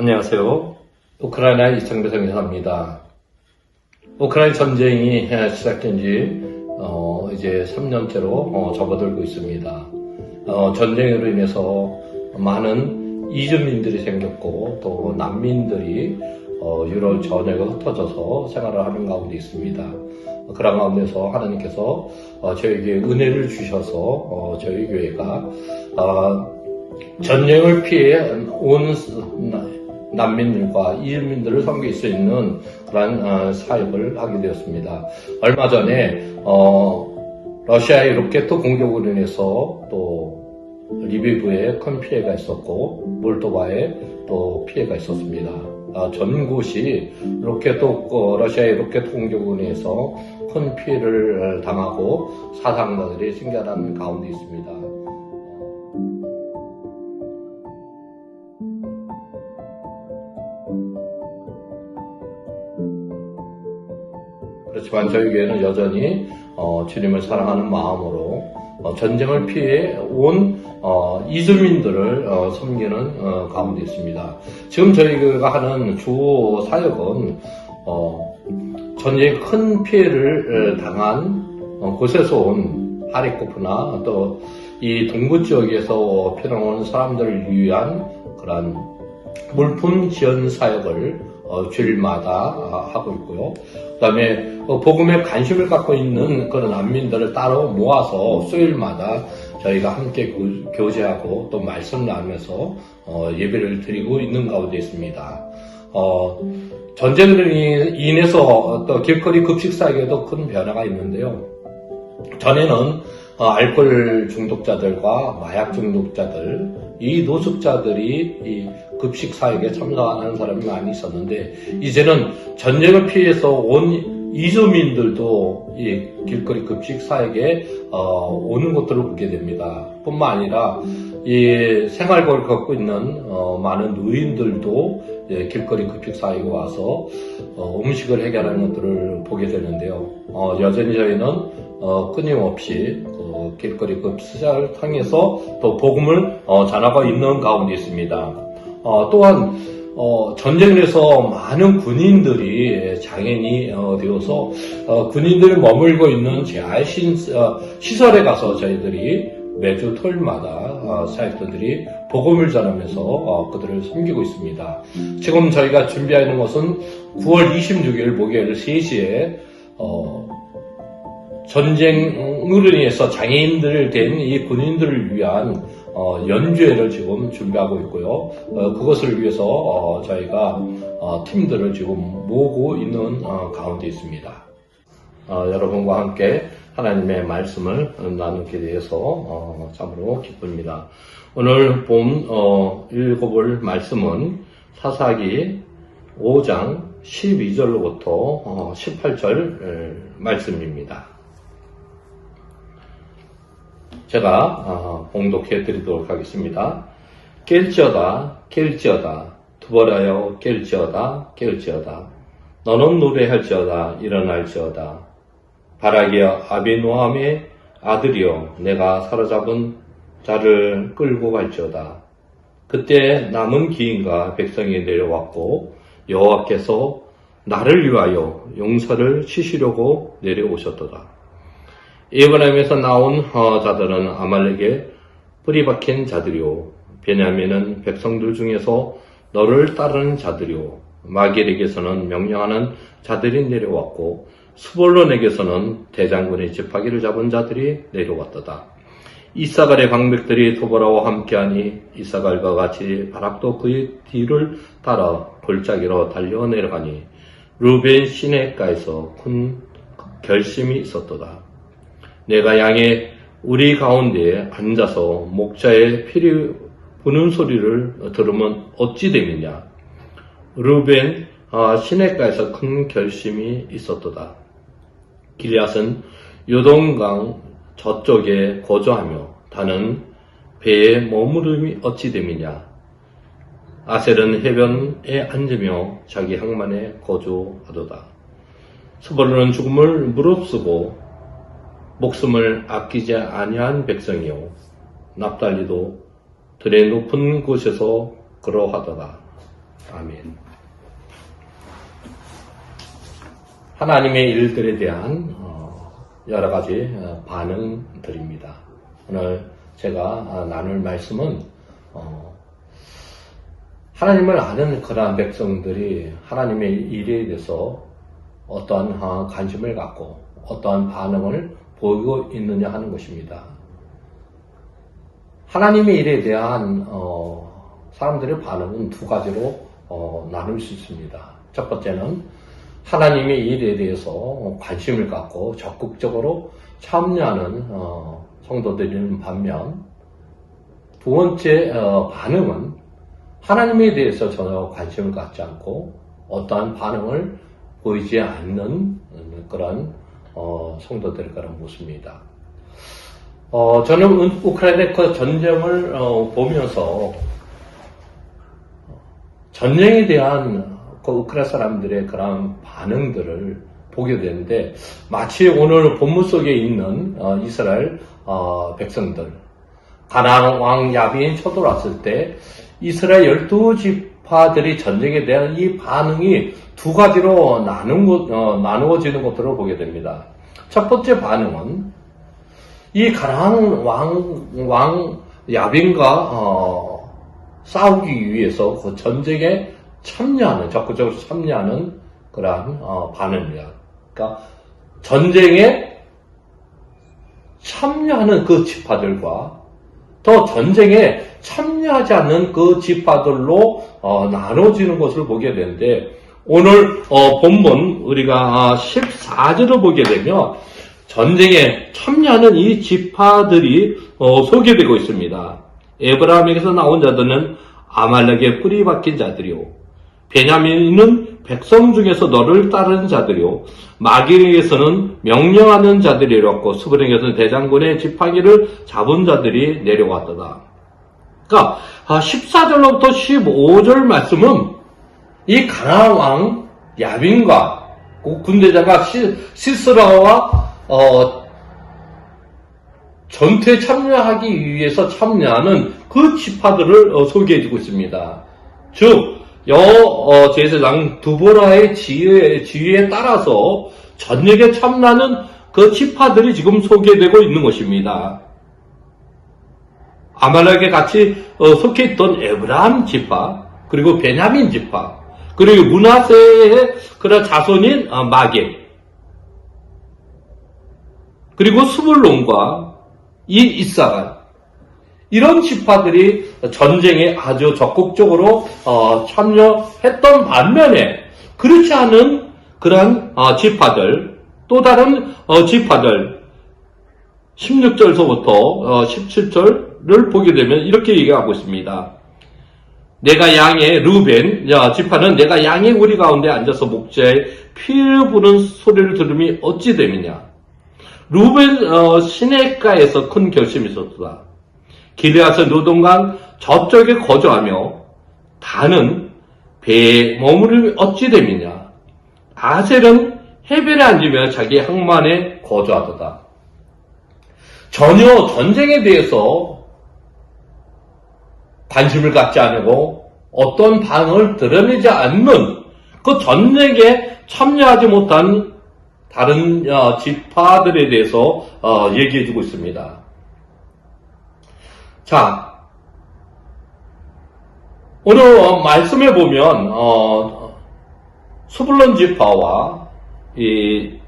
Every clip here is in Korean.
안녕하세요. 우크라이나 이청배 이사입니다. 우크라이나 전쟁이 시작된 지 이제 3년째로 접어들고 있습니다. 전쟁으로 인해서 많은 이주민들이 생겼고 또 난민들이 유럽 전역에 흩어져서 생활을 하는 가운데 있습니다. 그런 가운데서 하나님께서 저에게 은혜를 주셔서 저희 교회가 전쟁을 피해 온 난민들과 이주민들을 섬길 수 있는 그런 사역을 하게 되었습니다. 얼마 전에 러시아의 로켓 공격으로 인해서 또 리비브에 큰 피해가 있었고 몰도바에 또 피해가 있었습니다. 전 곳이 러시아의 로켓 공격으로 인해서 큰 피해를 당하고 사상자들이 생겨난 가운데 있습니다. 그렇지만 저희 교회는 여전히 주님을 사랑하는 마음으로 전쟁을 피해 온 이주민들을 섬기는 가운데 있습니다. 지금 저희 교회가 하는 주 사역은 전쟁에 큰 피해를 당한 곳에서 온 하리코프나 또 이 동부 지역에서 피난온 사람들을 위한 그런 물품 지원 사역을 주일마다 하고 있고요. 그 다음에 복음에 관심을 갖고 있는 그런 난민들을 따로 모아서 수요일마다 저희가 함께 교제하고 또 말씀 나누면서 예배를 드리고 있는 가운데 있습니다. 전쟁으로 인해서 또 길거리 급식 사역에도 큰 변화가 있는데요. 전에는 알코올 중독자들과 마약 중독자들, 이 노숙자들이 이 급식 사역에 참석하는 사람이 많이 있었는데, 이제는 전쟁을 피해서 온 이주민들도 이 길거리 급식 사역에 오는 것들을 보게 됩니다. 뿐만 아니라 이 생활고를 겪고 있는 많은 노인들도 길거리 급식 사역에 와서 음식을 해결하는 것들을 보게 되는데요. 여전히 저희는 끊임없이 길거리 급식을 통해서 또 복음을 전하고 있는 가운데 있습니다. 또한 전쟁에서 많은 군인들이 장애인이 되어서 군인들이 머물고 있는 재활 시설에 가서 저희들이 매주 토요일마다 사역자들이 복음을 전하면서 그들을 섬기고 있습니다. 지금 저희가 준비하는 것은 9월 26일 목요일 3시에 전쟁으로 인해서 장애인들 된 이 군인들을 위한 연주회를 지금 준비하고 있고요. 그것을 위해서 저희가 팀들을 지금 모으고 있는 가운데 있습니다. 여러분과 함께 하나님의 말씀을 나누게 되어서 참으로 기쁩니다. 오늘 읽어볼 말씀은 사사기 5장 12절로부터 18절 말씀입니다. 제가 봉독해 드리도록 하겠습니다. 깰지어다 두벌하여 깰지어다 너는 노래할지어다 일어날지어다 바라기여 아비노함의 아들이여 내가 사로잡은 자를 끌고 갈지어다. 그때 남은 기인과 백성이 내려왔고 여호와께서 나를 위하여 용사를 치시려고 내려오셨도다. 에브라임에서 나온 자들은 아말렉에 뿌리 박힌 자들이요 베냐민은 백성들 중에서 너를 따르는 자들이요 마길에게서는 명령하는 자들이 내려왔고 스볼론에게서는 대장군의 지파기를 잡은 자들이 내려왔도다. 이사갈의 방백들이 도보라와 함께하니 이사갈과 같이 바락도 그의 뒤를 따라 골짜기로 달려 내려가니 루벤 시내가에서 큰 결심이 있었도다. 내가 양의 우리 가운데에 앉아서 목자의 피리 부는 소리를 들으면 어찌 되느냐. 루벤 시내가에서 큰 결심이 있었도다. 길앗은 요동강 저쪽에 거주하며 다는 배에 머무름이 어찌 됨이냐. 아셀은 해변에 앉으며 자기 항만에 거주하도다. 스볼론은 죽음을 무릅쓰고 목숨을 아끼지 아니한 백성이요 납달리도 들의 높은 곳에서 그러하더라. 아멘. 하나님의 일들에 대한 여러 가지 반응들입니다. 오늘 제가 나눌 말씀은 하나님을 아는 그러한 백성들이 하나님의 일에 대해서 어떠한 관심을 갖고 어떠한 반응을 보이고 있느냐 하는 것입니다. 하나님의 일에 대한 사람들의 반응은 두 가지로 나눌 수 있습니다. 첫 번째는 하나님의 일에 대해서 관심을 갖고 적극적으로 참여하는 성도들인 반면, 두 번째 반응은 하나님에 대해서 전혀 관심을 갖지 않고 어떠한 반응을 보이지 않는 그런 성도들의 그런 모습입니다. 저는 우크라이나 그 전쟁을 보면서 전쟁에 대한 그 우크라이나 사람들의 그런 반응들을 보게 되는데, 마치 오늘 본문 속에 있는 이스라엘 백성들, 가나안 왕 야빈이 쳐들어왔을 때 이스라엘 12지파들이 전쟁에 대한 이 반응이 두 가지로 나누어지는 것들을 보게 됩니다. 첫 번째 반응은 이 가나안 왕 야빈과 싸우기 위해서 그 전쟁에 적극적으로 참여하는 그러한 반응입니다. 그러니까 전쟁에 참여하는 그 지파들과 또 전쟁에 참여하지 않는 그 지파들로 나눠지는 것을 보게 되는데, 오늘 본문 우리가 14절을 보게 되면 전쟁에 참여하는 이 지파들이 소개되고 있습니다. 에브라임에게서 나온 자들은 아말렉의 뿌리 박힌 자들이요, 베냐민은 백성 중에서 너를 따르는 자들이요, 마길에서는 명령하는 자들이 내려왔고 스브령에서는 대장군의 지팡이를 잡은 자들이 내려왔더라. 그러니까 14절로부터 15절 말씀은 이 가나안 왕 야빈과 군대장과 시스라와 전투에 참여하기 위해서 참여하는 그 지파들을 소개해주고 있습니다. 즉 제사장 두보라의 지휘에 따라서 전쟁에 참여하는 그 지파들이 지금 소개되고 있는 것입니다. 아말렉에 같이 속해 있던 에브라임 지파, 그리고 베냐민 지파, 그리고 므낫세의 그런 자손인 마겔, 그리고 스불론과 이 이사갈, 이런 지파들이 전쟁에 아주 적극적으로 참여했던 반면에 그렇지 않은 그러한 지파들, 또 다른 지파들, 16절서부터 17절을 보게 되면 이렇게 얘기하고 있습니다. 내가 양의 르벤 지파는 내가 양의 우리 가운데 앉아서 목자의 피를 부는 소리를 들음이 어찌 됨이냐. 르벤 시내가에서 큰 결심이 있었다. 기드앗은 노동강 저쪽에 거주하며 다는 배에 머무름이 어찌 됨이냐. 아셀은 해변에 앉으며 자기 항만에 거주하도다. 전혀 전쟁에 대해서 관심을 갖지 않고 어떤 반응을 드러내지 않는 그 전쟁에 참여하지 못한 다른 지파들에 대해서 얘기해주고 있습니다. 자, 오늘 말씀에 보면 스불론 지파와 이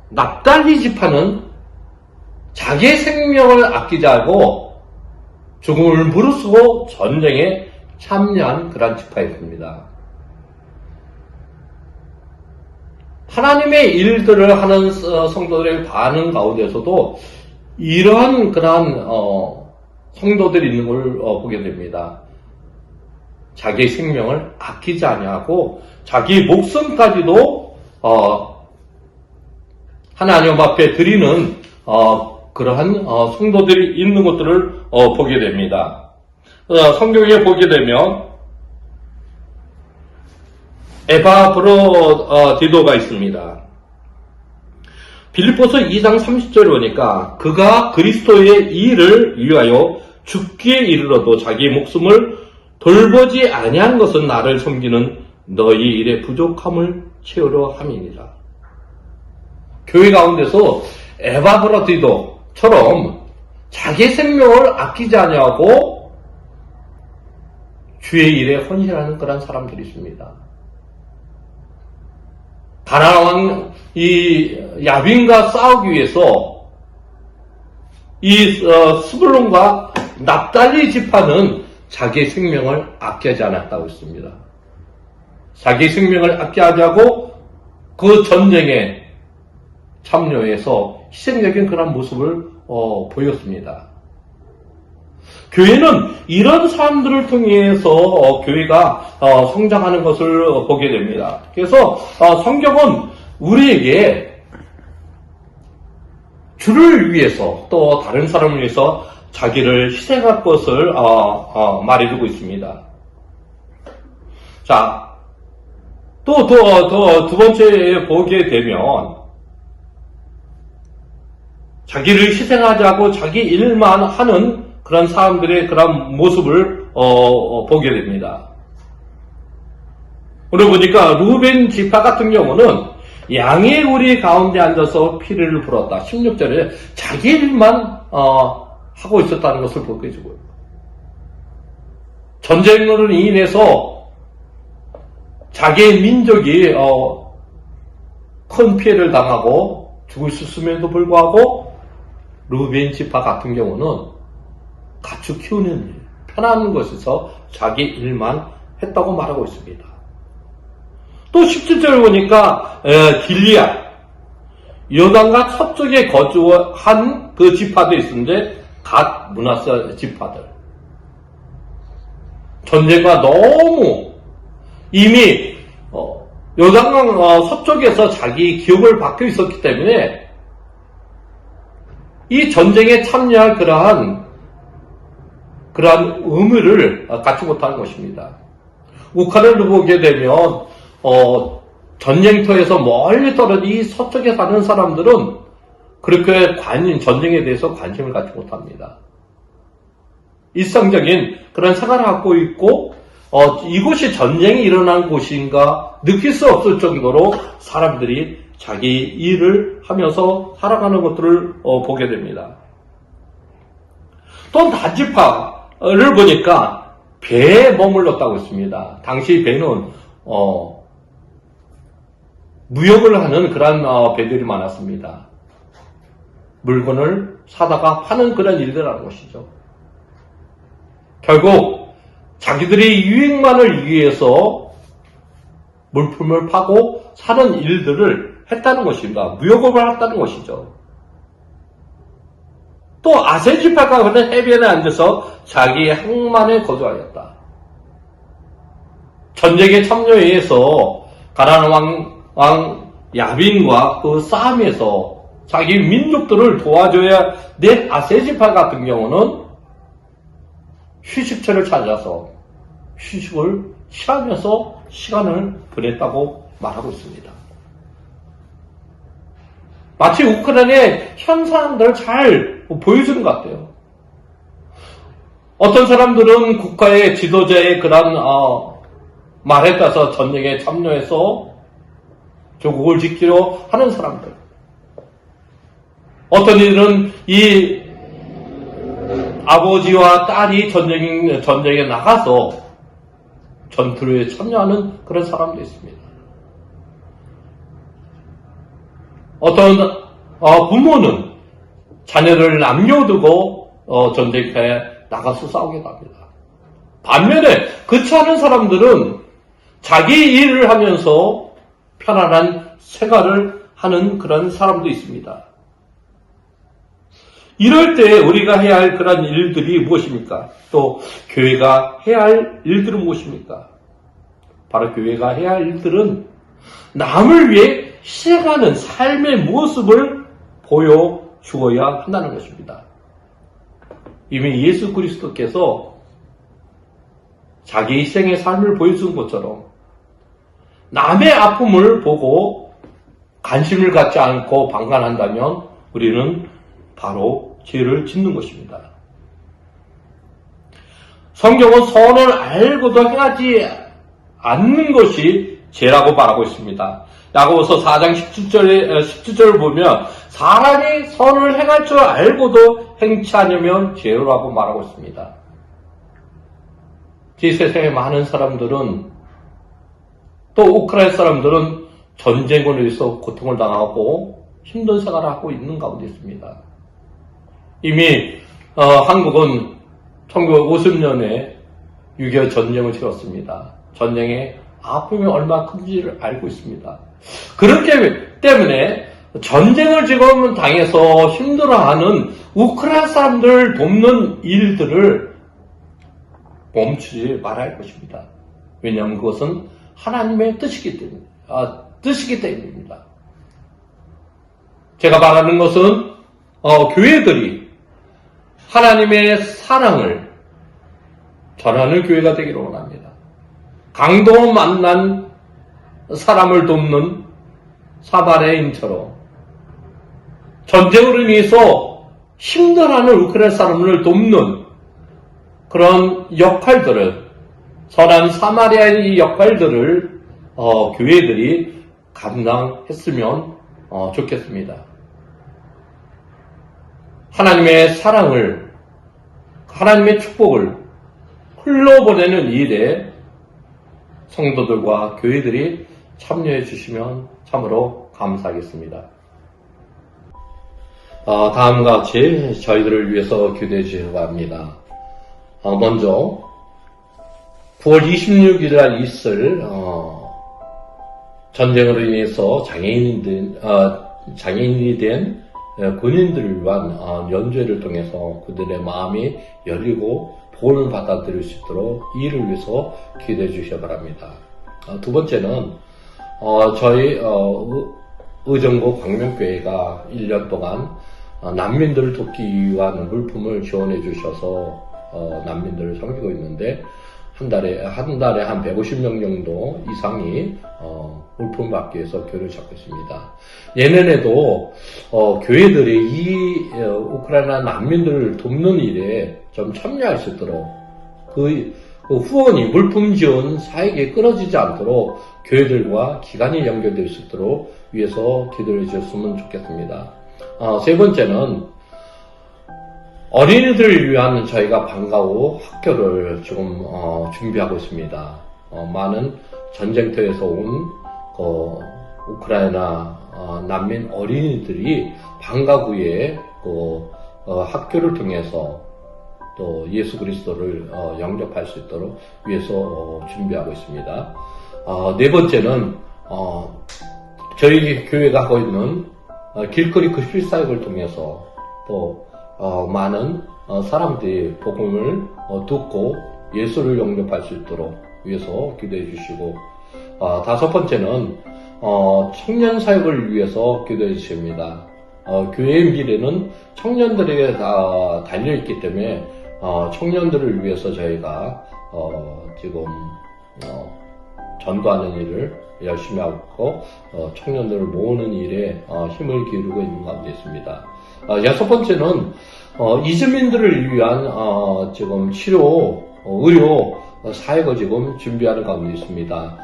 납달리 지파는 자기의 생명을 아끼지 않고 죽음을 무릅쓰고 전쟁에 참여한 그런 지파였습니다. 하나님의 일들을 하는 성도들의 반응 가운데서도 이러한 그러한 성도들이 있는 걸 보게 됩니다. 자기의 생명을 아끼지 아니하고 자기 목숨까지도 하나님 앞에 드리는 그러한 성도들이 있는 것들을 보게 됩니다. 성경에 보게 되면 에바브로디도가 있습니다. 빌립보서 2장 30절에 보니까 그가 그리스도의 일을 위하여 죽기에 이르러도 자기 목숨을 돌보지 아니한 것은 나를 섬기는 너희 일의 부족함을 채우려 함이니라. 교회 가운데서 에바브라디도처럼 자기 생명을 아끼지 아니하고 주의 일에 헌신하는 그런 사람들이 있습니다. 가나안 왕 이 야빈과 싸우기 위해서 이 스불론과 납달리 지파는 자기 생명을 아끼지 않았다고 했습니다. 자기 생명을 아끼지 않고 그 전쟁에 참여해서 희생적인 그런 모습을 보였습니다. 교회는 이런 사람들을 통해서 교회가 성장하는 것을 보게 됩니다. 그래서 성경은 우리에게 주를 위해서 또 다른 사람을 위해서 자기를 희생할 것을 말해주고 있습니다. 자, 또 두 번째 보게 되면 자기를 희생하지 않고 자기 일만 하는 그런 사람들의 그런 모습을 보게 됩니다. 오늘 보니까 루벤 지파 같은 경우는 양의 우리 가운데 앉아서 피를 불었다. 16절에 자기 일만 하고 있었다는 것을 보게 해주고요. 전쟁으로 인해서 자기의 민족이 큰 피해를 당하고 죽을 수 있음에도 불구하고 루벤 지파 같은 경우는 가축 키우는 일, 편한 것에서 자기 일만 했다고 말하고 있습니다. 또 17절을 보니까 길리앗, 요단과 서쪽에 거주한 그 지파도 있는데 갓 므낫세 지파들. 전쟁과 너무 이미 요단강 서쪽에서 자기 기업을 받고 있었기 때문에 이 전쟁에 참여할 그러한 의무를 갖지 못하는 것입니다. 우크라이나를 보게 되면 전쟁터에서 멀리 떨어진 이 서쪽에 사는 사람들은 그렇게 전쟁에 대해서 관심을 갖지 못합니다. 일상적인 그런 생활을 갖고 있고 이곳이 전쟁이 일어난 곳인가 느낄 수 없을 정도로 사람들이 자기 일을 하면서 살아가는 것들을 보게 됩니다. 또 나지파를 보니까 배에 머물렀다고 했습니다. 당시 배는 무역을 하는 그런 배들이 많았습니다. 물건을 사다가 파는 그런 일들을 하는 것이죠. 결국 자기들의 유익만을 위해서 물품을 파고 사는 일들을 했다는 것입니다. 무역업을 했다는 것이죠. 또 아세 지파가 그는 해변에 앉아서 자기 항만에 거주하였다. 전쟁에 참여해서 가나안 왕 야빈과 그 싸움에서 자기 민족들을 도와줘야 될 아세 지파 같은 경우는 휴식처를 찾아서 휴식을 취하면서 시간을 보냈다고 말하고 있습니다. 마치 우크라이나의 현상들을 잘 보여주는 것 같아요. 어떤 사람들은 국가의 지도자의 그런 말에 따라서 전쟁에 참여해서 조국을 지키려 하는 사람들. 어떤 이들은 이 아버지와 딸이 전쟁에 나가서 전투에 참여하는 그런 사람도 있습니다. 어떤 부모는 자녀를 남겨두고 전쟁터에 나가서 싸우기도 합니다. 반면에 그렇지 않은 사람들은 자기 일을 하면서 편안한 생활을 하는 그런 사람도 있습니다. 이럴 때 우리가 해야 할 그런 일들이 무엇입니까? 또 교회가 해야 할 일들은 무엇입니까? 바로 교회가 해야 할 일들은 남을 위해 희생하는 삶의 모습을 보여주어야 한다는 것입니다. 이미 예수 그리스도께서 자기 희생의 삶을 보여준 것처럼 남의 아픔을 보고 관심을 갖지 않고 방관한다면 우리는 바로 죄를 짓는 것입니다. 성경은 선을 알고도 행하지 않는 것이 죄라고 말하고 있습니다. 야고보서 4장 17절을 보면 사람이 선을 행할 줄 알고도 행치 않으면 죄라고 말하고 있습니다. 이 세상에 많은 사람들은, 또 우크라이나 사람들은 전쟁으로 인해서 고통을 당하고 힘든 생활을 하고 있는 가운데 있습니다. 이미 한국은 1950년에 6.25 전쟁을 치렀습니다. 전쟁의 아픔이 얼마나 큰지를 알고 있습니다. 그렇기 때문에 전쟁을 지금 당해서 힘들어하는 우크라이나 사람들 돕는 일들을 멈추지 말아야 할 것입니다. 왜냐하면 그것은 하나님의 뜻이기 때문입니다. 제가 말하는 것은 교회들이 하나님의 사랑을 전하는 교회가 되기를 원합니다. 강도 만난 사람을 돕는 사마리아인처럼 전쟁으로 인해서 힘들어하는 우크라이나 사람을 돕는 그런 역할들을, 선한 사마리아의 역할들을 교회들이 감당했으면 좋겠습니다. 하나님의 사랑을, 하나님의 축복을 흘러보내는 일에 성도들과 교회들이 참여해 주시면 참으로 감사하겠습니다. 다음과 같이 저희들을 위해서 기도해 주시기 바랍니다. 먼저 9월 26일 날 있을 전쟁으로 인해서 장애인이 된 군인들을 위한 연주회를 통해서 그들의 마음이 열리고 복을 받아들일 수 있도록 이를 위해서 기도해 주시기 바랍니다. 두 번째는 저희 의정부 광명교회가 1년 동안 난민들을 돕기 위한 물품을 지원해 주셔서 난민들을 섬기고 있는데 한 달에 한 150명 정도 이상이 물품 받기 위해서 교회를 찾고 있습니다. 내년에도 교회들이 이 우크라이나 난민들을 돕는 일에 좀 참여할 수 있도록 그 후원이 물품 지원 사역에 끊어지지 않도록 교회들과 기관이 연결될 수 있도록 위해서 기도해 주셨으면 좋겠습니다. 세 번째는 어린이들을 위한 저희가 방과 후 학교를 지금 준비하고 있습니다. 많은 전쟁터에서 온 우크라이나 난민 어린이들이 방과 후에 학교를 통해서 또 예수 그리스도를 영접할 수 있도록 위해서 준비하고 있습니다. 네 번째는 저희 교회가 하고 있는 길거리 급식 사역을 통해서 또 많은 사람들이 복음을 듣고 예수를 영접할 수 있도록 위해서 기도해 주시고, 다섯 번째는 청년 사역을 위해서 기도해 주십니다. 교회의 미래는 청년들에게 다 달려있기 때문에 청년들을 위해서 저희가 지금 전도하는 일을 열심히 하고 청년들을 모으는 일에 힘을 기울이고 있는 가운데 있습니다. 여섯 번째는 이주민들을 위한 지금 치료, 의료 사역을 지금 준비하는 가운데 있습니다.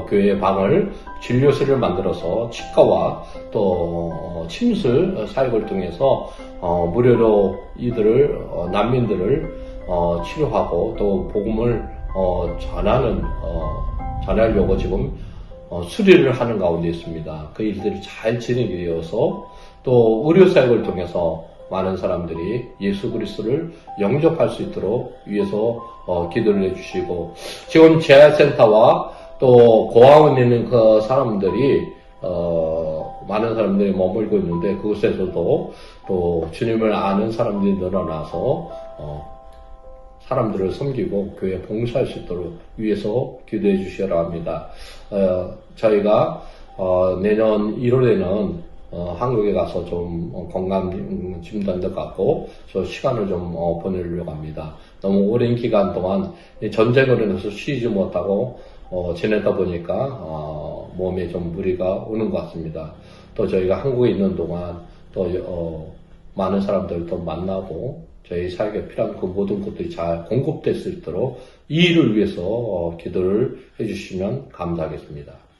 교회 방을 진료실을 만들어서 치과와 또 침술 사역을 통해서 무료로 이들을 난민들을 치료하고 또 복음을 전하려고 지금 수리를 하는 가운데 있습니다. 그 일들이 잘 진행이 되어서 또 의료 사역을 통해서 많은 사람들이 예수 그리스도를 영접할 수 있도록 위해서 기도를 해주시고, 지금 재활센터와 또 고아원에 있는 그 사람들이 많은 사람들이 머물고 있는데 그곳에서도 또 주님을 아는 사람들이 늘어나서 사람들을 섬기고 교회에 봉사할 수 있도록 위해서 기도해 주시라 합니다. 저희가 내년 1월에는 한국에 가서 좀 건강 진단도 갖고 저 시간을 좀 보내려고 합니다. 너무 오랜 기간 동안 전쟁으로 인해서 쉬지 못하고 지내다 보니까 몸에 좀 무리가 오는 것 같습니다. 또 저희가 한국에 있는 동안 또 많은 사람들도 만나고 저희 사역에 필요한 그 모든 것들이 잘 공급될 수 있도록 이 일을 위해서 기도를 해주시면 감사하겠습니다.